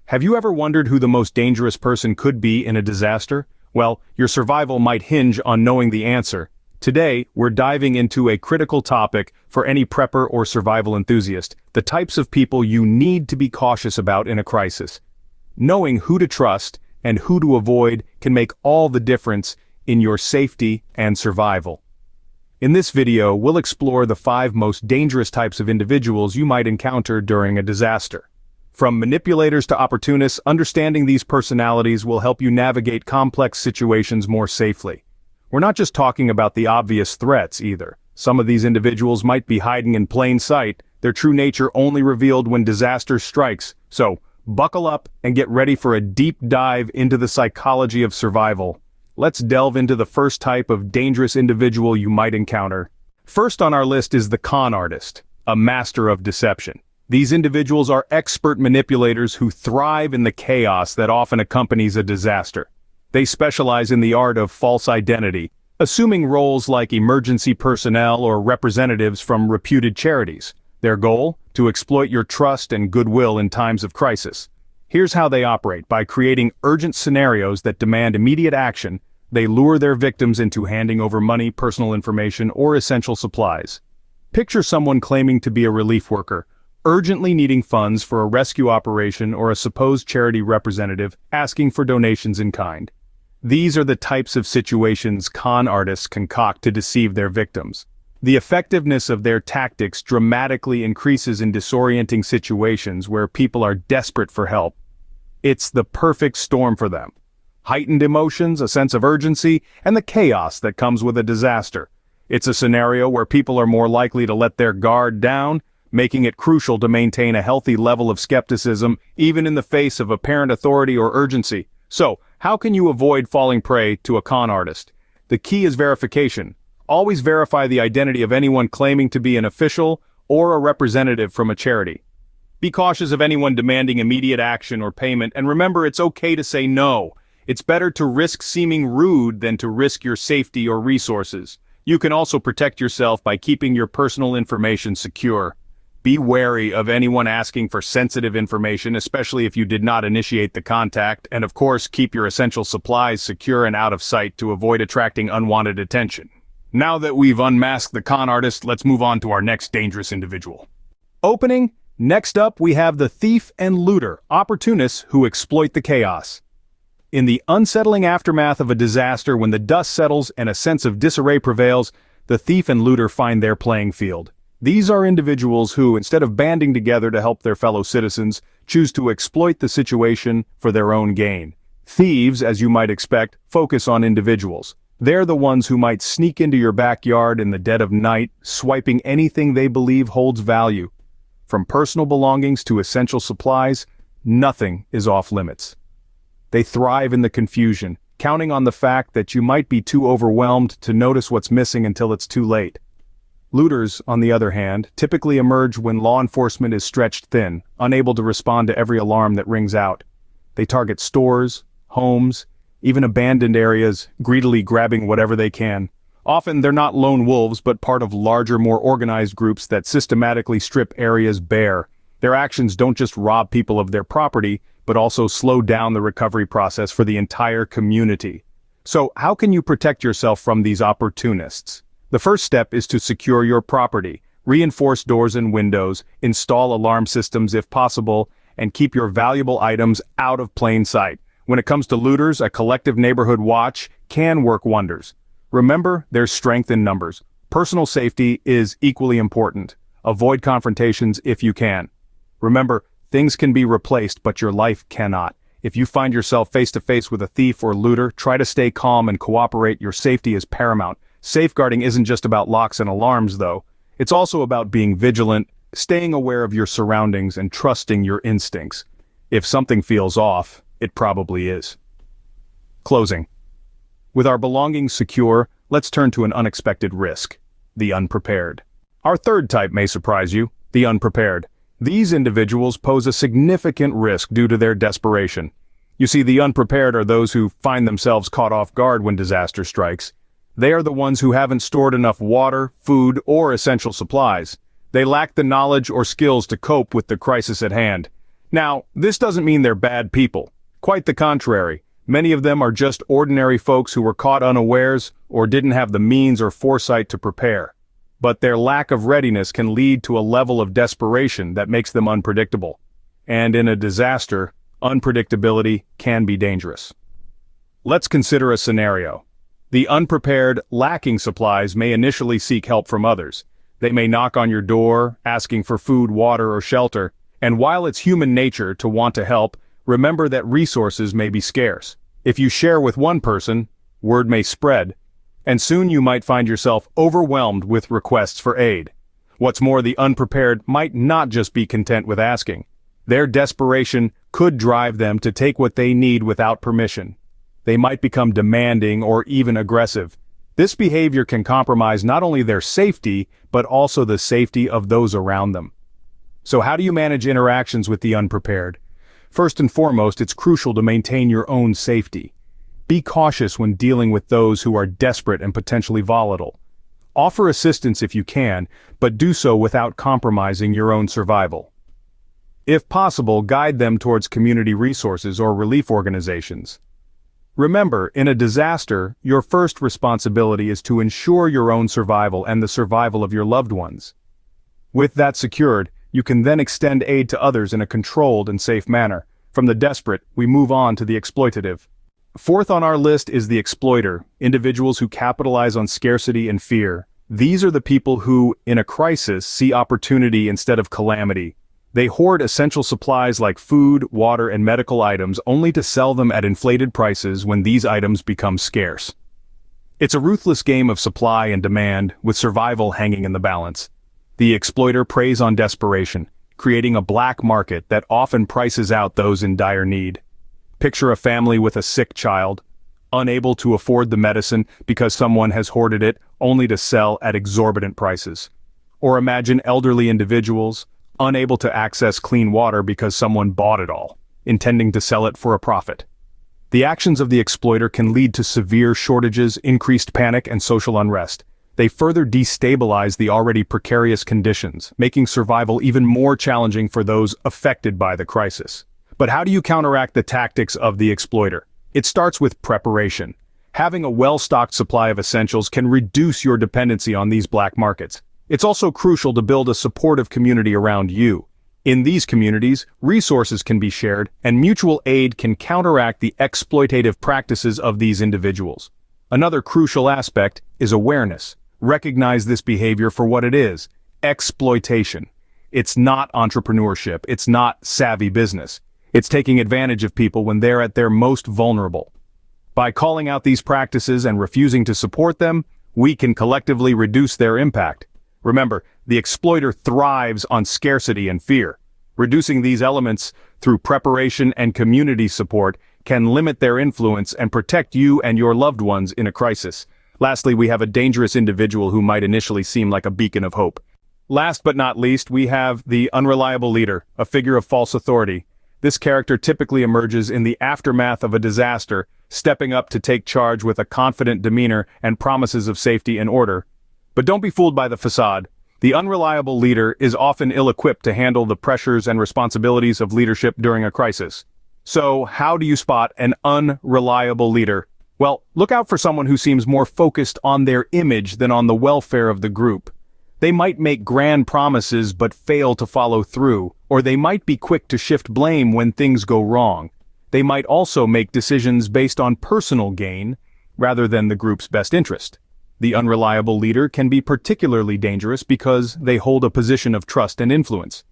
Have you ever wondered who the most dangerous person could be in a disaster? Well, your survival might hinge on knowing the answer. Today, we're diving into a critical topic for any prepper or survival enthusiast, the types of people you need to be cautious about in a crisis. Knowing who to trust and who to avoid can make all the difference in your safety and survival. In this video, we'll explore the 5 most dangerous types of individuals you might encounter during a disaster. From manipulators to opportunists, understanding these personalities will help you navigate complex situations more safely. We're not just talking about the obvious threats either. Some of these individuals might be hiding in plain sight, their true nature only revealed when disaster strikes. So, buckle up and get ready for a deep dive into the psychology of survival. Let's delve into the first type of dangerous individual you might encounter. First on our list is the con artist, a master of deception. These individuals are expert manipulators who thrive in the chaos that often accompanies a disaster. They specialize in the art of false identity, assuming roles like emergency personnel or representatives from reputed charities. Their goal? To exploit your trust and goodwill in times of crisis. Here's how they operate. By creating urgent scenarios that demand immediate action, they lure their victims into handing over money, personal information, or essential supplies. Picture someone claiming to be a relief worker, urgently needing funds for a rescue operation, or a supposed charity representative asking for donations in kind. These are the types of situations con artists concoct to deceive their victims. The effectiveness of their tactics dramatically increases in disorienting situations where people are desperate for help. It's the perfect storm for them. Heightened emotions, a sense of urgency, and the chaos that comes with a disaster. It's a scenario where people are more likely to let their guard down, making it crucial to maintain a healthy level of skepticism, even in the face of apparent authority or urgency. So, how can you avoid falling prey to a con artist? The key is verification. Always verify the identity of anyone claiming to be an official or a representative from a charity. Be cautious of anyone demanding immediate action or payment, and remember, it's okay to say no. It's better to risk seeming rude than to risk your safety or resources. You can also protect yourself by keeping your personal information secure. Be wary of anyone asking for sensitive information, especially if you did not initiate the contact, and of course, keep your essential supplies secure and out of sight to avoid attracting unwanted attention. Now that we've unmasked the con artist, let's move on to our next dangerous individual. Next up we have the thief and looter, opportunists who exploit the chaos. In the unsettling aftermath of a disaster, when the dust settles and a sense of disarray prevails, the thief and looter find their playing field. These are individuals who, instead of banding together to help their fellow citizens, choose to exploit the situation for their own gain. Thieves, as you might expect, focus on individuals. They're the ones who might sneak into your backyard in the dead of night, swiping anything they believe holds value. From personal belongings to essential supplies, nothing is off limits. They thrive in the confusion, counting on the fact that you might be too overwhelmed to notice what's missing until it's too late. Looters, on the other hand, typically emerge when law enforcement is stretched thin, unable to respond to every alarm that rings out. They target stores, homes, even abandoned areas, greedily grabbing whatever they can. Often they're not lone wolves, but part of larger, more organized groups that systematically strip areas bare. Their actions don't just rob people of their property, but also slow down the recovery process for the entire community. So, how can you protect yourself from these opportunists? The first step is to secure your property. Reinforce doors and windows, install alarm systems if possible, and keep your valuable items out of plain sight. When it comes to looters, a collective neighborhood watch can work wonders. Remember, there's strength in numbers. Personal safety is equally important. Avoid confrontations if you can. Remember, things can be replaced, but your life cannot. If you find yourself face to face with a thief or looter, try to stay calm and cooperate. Your safety is paramount. Safeguarding isn't just about locks and alarms, though. It's also about being vigilant, staying aware of your surroundings, and trusting your instincts. If something feels off, it probably is. Closing. With our belongings secure, let's turn to an unexpected risk: the unprepared. Our third type may surprise you: the unprepared. These individuals pose a significant risk due to their desperation. You see, the unprepared are those who find themselves caught off guard when disaster strikes. They are the ones who haven't stored enough water, food, or essential supplies. They lack the knowledge or skills to cope with the crisis at hand. Now, this doesn't mean they're bad people. Quite the contrary. Many of them are just ordinary folks who were caught unawares or didn't have the means or foresight to prepare. But their lack of readiness can lead to a level of desperation that makes them unpredictable. And in a disaster, unpredictability can be dangerous. Let's consider a scenario. The unprepared, lacking supplies may initially seek help from others. They may knock on your door, asking for food, water, or shelter, and while it's human nature to want to help, remember that resources may be scarce. If you share with one person, word may spread, and soon you might find yourself overwhelmed with requests for aid. What's more, the unprepared might not just be content with asking. Their desperation could drive them to take what they need without permission. They might become demanding or even aggressive. This behavior can compromise not only their safety, but also the safety of those around them. So how do you manage interactions with the unprepared? First and foremost, it's crucial to maintain your own safety. Be cautious when dealing with those who are desperate and potentially volatile. Offer assistance if you can, but do so without compromising your own survival. If possible, guide them towards community resources or relief organizations. Remember, in a disaster, your first responsibility is to ensure your own survival and the survival of your loved ones. With that secured, you can then extend aid to others in a controlled and safe manner. From the desperate, we move on to the exploitative. Fourth on our list is the exploiter, individuals who capitalize on scarcity and fear. These are the people who, in a crisis, see opportunity instead of calamity. They hoard essential supplies like food, water, and medical items only to sell them at inflated prices when these items become scarce. It's a ruthless game of supply and demand, with survival hanging in the balance. The exploiter preys on desperation, creating a black market that often prices out those in dire need. Picture a family with a sick child, unable to afford the medicine because someone has hoarded it only to sell at exorbitant prices. Or imagine elderly individuals, unable to access clean water because someone bought it all, intending to sell it for a profit. The actions of the exploiter can lead to severe shortages, increased panic, and social unrest. They further destabilize the already precarious conditions, making survival even more challenging for those affected by the crisis. But how do you counteract the tactics of the exploiter? It starts with preparation. Having a well-stocked supply of essentials can reduce your dependency on these black markets. It's also crucial to build a supportive community around you. In these communities, resources can be shared, and mutual aid can counteract the exploitative practices of these individuals. Another crucial aspect is awareness. Recognize this behavior for what it is: exploitation. It's not entrepreneurship, it's not savvy business. It's taking advantage of people when they're at their most vulnerable. By calling out these practices and refusing to support them, we can collectively reduce their impact. Remember, the exploiter thrives on scarcity and fear. Reducing these elements through preparation and community support can limit their influence and protect you and your loved ones in a crisis. Lastly, we have a dangerous individual who might initially seem like a beacon of hope. Last but not least, we have the unreliable leader, a figure of false authority. This character typically emerges in the aftermath of a disaster, stepping up to take charge with a confident demeanor and promises of safety and order. But don't be fooled by the facade. The unreliable leader is often ill-equipped to handle the pressures and responsibilities of leadership during a crisis. So, how do you spot an unreliable leader? Well, look out for someone who seems more focused on their image than on the welfare of the group. They might make grand promises but fail to follow through, or they might be quick to shift blame when things go wrong. They might also make decisions based on personal gain, rather than the group's best interest. The unreliable leader can be particularly dangerous because they hold a position of trust and influence.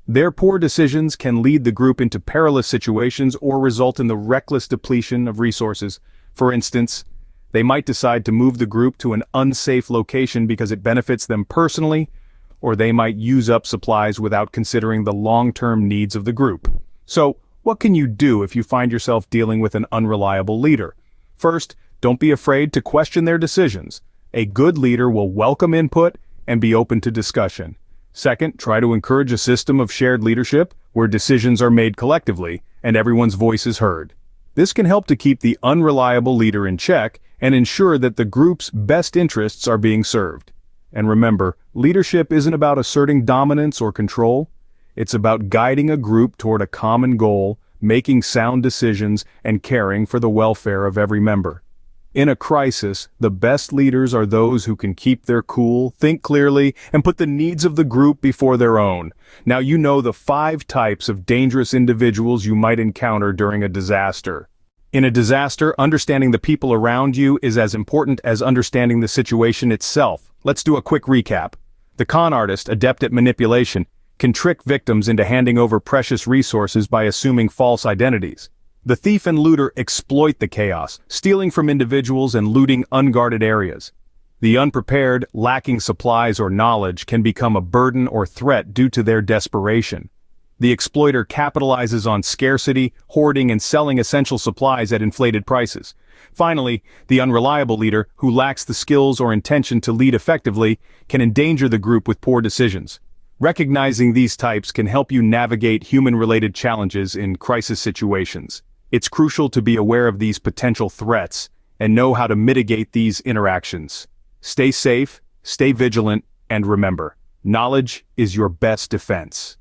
Their poor decisions can lead the group into perilous situations or result in the reckless depletion of resources. For instance, they might decide to move the group to an unsafe location because it benefits them personally, or they might use up supplies without considering the long-term needs of the group. So, what can you do if you find yourself dealing with an unreliable leader? First, don't be afraid to question their decisions. A good leader will welcome input and be open to discussion. Second, try to encourage a system of shared leadership where decisions are made collectively and everyone's voice is heard. This can help to keep the unreliable leader in check and ensure that the group's best interests are being served. And remember, leadership isn't about asserting dominance or control. It's about guiding a group toward a common goal, making sound decisions, and caring for the welfare of every member. In a crisis, the best leaders are those who can keep their cool, think clearly, and put the needs of the group before their own. Now you know the 5 types of dangerous individuals you might encounter during a disaster. In a disaster, understanding the people around you is as important as understanding the situation itself. Let's do a quick recap. The con artist, adept at manipulation, can trick victims into handing over precious resources by assuming false identities. The thief and looter exploit the chaos, stealing from individuals and looting unguarded areas. The unprepared, lacking supplies or knowledge, can become a burden or threat due to their desperation. The exploiter capitalizes on scarcity, hoarding, and selling essential supplies at inflated prices. Finally, the unreliable leader, who lacks the skills or intention to lead effectively, can endanger the group with poor decisions. Recognizing these types can help you navigate human-related challenges in crisis situations. It's crucial to be aware of these potential threats and know how to mitigate these interactions. Stay safe, stay vigilant, and remember, knowledge is your best defense.